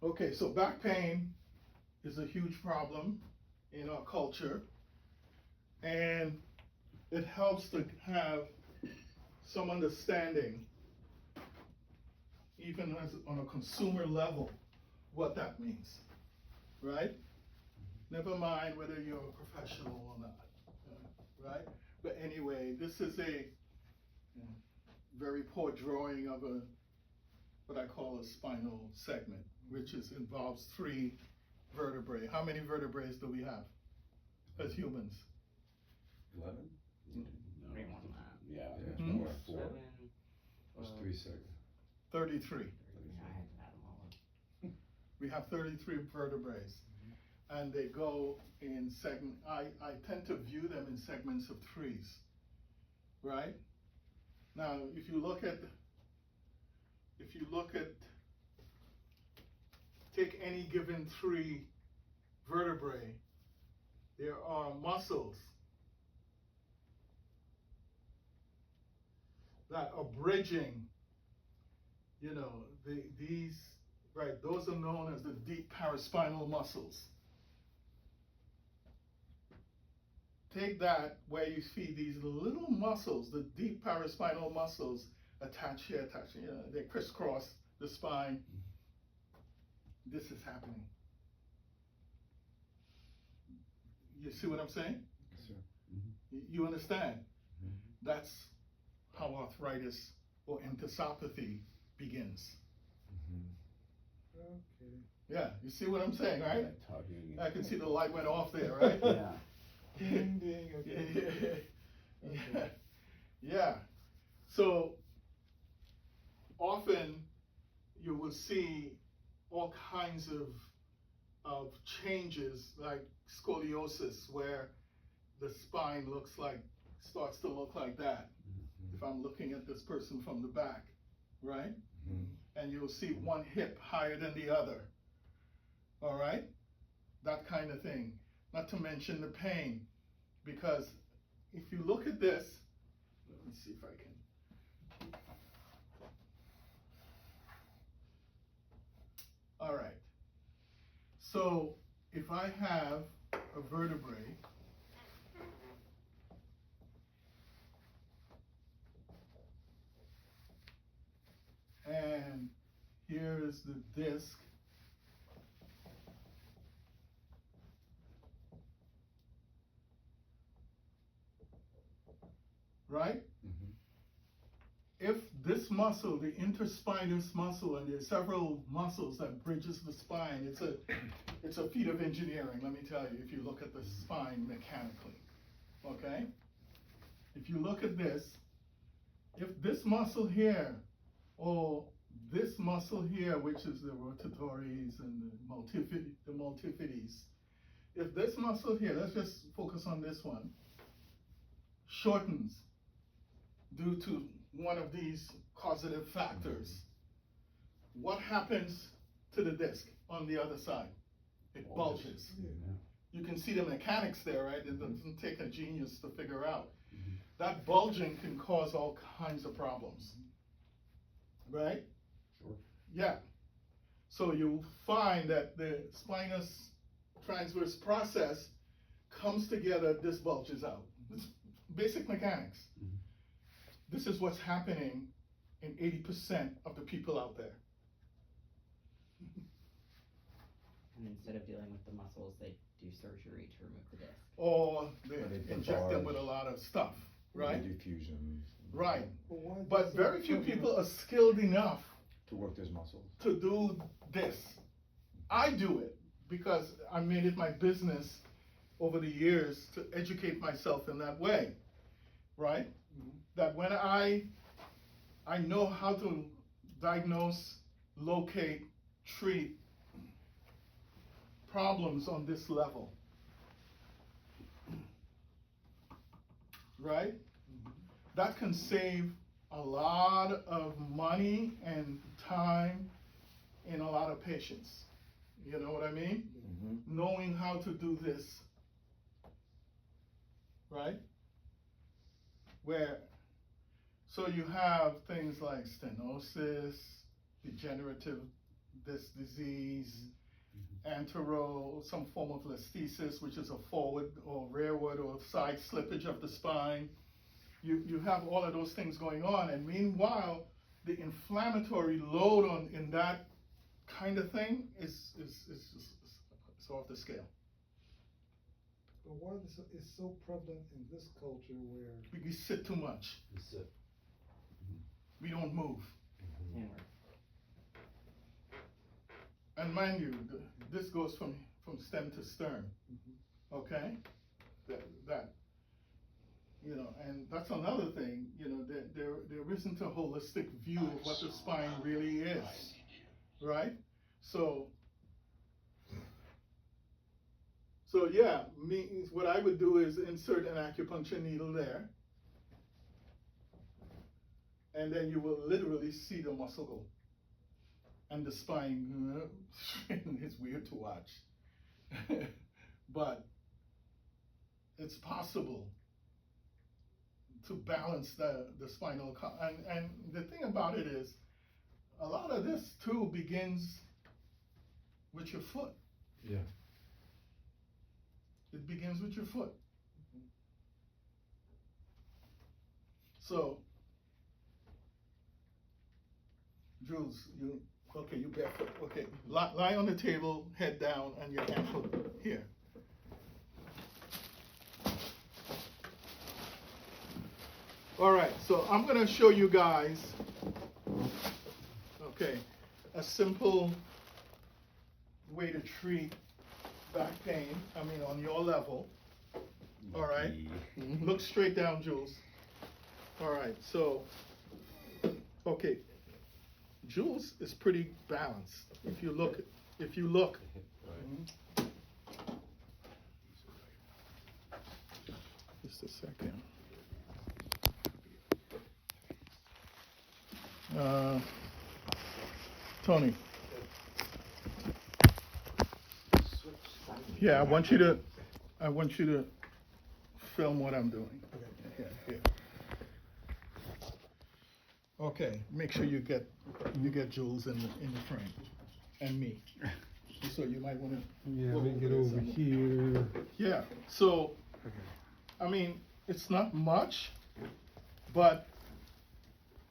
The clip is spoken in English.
Okay, so back pain is a huge problem in our culture, and it helps to have some understanding, even as on a consumer level, what that means, right? Never mind whether you're a professional or not, right? But anyway, this is a very poor drawing of what I call a spinal segment, which involves 3 vertebrae. How many vertebrae do we have as humans? 11? Yeah, Hmm? more 4. 7. Plus 3 seconds. 33. Yeah, I had to add them all up. We have 33 vertebrae, and they go in segment. I tend to view them in segments of 3s, right? Now, if you look at, take any given 3 vertebrae, there are muscles that are bridging, these, right, those are known as the deep paraspinal muscles. Take that where you see these little muscles, the deep paraspinal muscles attach here, they crisscross the spine. This is happening. You see what I'm saying? Yes, sir. You understand? That's how arthritis or enthesopathy begins. Okay. Yeah, you see what I'm saying, right? Tugging. I can see the light went off there, right? Yeah. Ding, ding, okay. Yeah. Yeah. So often you will see all kinds of changes, like scoliosis, where the spine starts to look like that. If I'm looking at this person from the back, right? And you'll see one hip higher than the other. All right? That kind of thing. Not to mention the pain, because if you look at this, let me see if I can. All right. So if I have a vertebrae, and here is the disc, right? If this muscle, the interspinous muscle, and there's several muscles that bridges the spine, it's a feat of engineering, let me tell you, if you look at the spine mechanically, okay? If you look at this, if this muscle here, or this muscle here, which is the rotatories and the multifidus, if this muscle here, let's just focus on this one, shortens due to one of these causative factors, what happens to the disc on the other side? It bulges. You can see the mechanics there, right? It doesn't take a genius to figure out. That bulging can cause all kinds of problems, right? Sure. Yeah. So you'll find that the spinous transverse process comes together, this bulges out. It's basic mechanics. This is what's happening in 80% of the people out there. And instead of dealing with the muscles, they do surgery to remove the disc. Or they Or they put inject them bars. with a lot of stuff, right? Diffusions. Right. But why But does very it few cover- people are skilled enough To work those muscles. to do this. I do it because I made it my business over the years to educate myself in that way, right? That when I know how to diagnose, locate, treat problems on this level, right? That can save a lot of money and time in a lot of patients. You know what I mean? Knowing how to do this, right? So you have things like stenosis, degenerative this disease, some form of listhesis, which is a forward or rearward or side slippage of the spine. You have all of those things going on, and meanwhile, the inflammatory load in that kind of thing is off the scale. But why is so prevalent in this culture where We sit too much. That's it. We don't move. Handwork. And mind you, this goes from stem to stern. Okay? That and that's another thing, there isn't a holistic view of what the spine really is. Right? So yeah, what I would do is insert an acupuncture needle there, and then you will literally see the muscle go. And the spine, it's weird to watch. But it's possible to balance the spinal column. And the thing about it is, a lot of this too begins with your foot. Yeah. It begins with your foot. So, Jules, you barefoot. Okay, lie on the table, head down, and your ankle here. All right, so I'm going to show you guys, a simple way to treat back pain, on your level. All right, look straight down, Jules. All right, so, Jules is pretty balanced. If you look, just a second. Tony. Yeah, I want you to film what I'm doing. Here. Okay, make sure you get Jules in the frame, and me. So you might want to. yeah, we get over here. Yeah. So, it's not much, but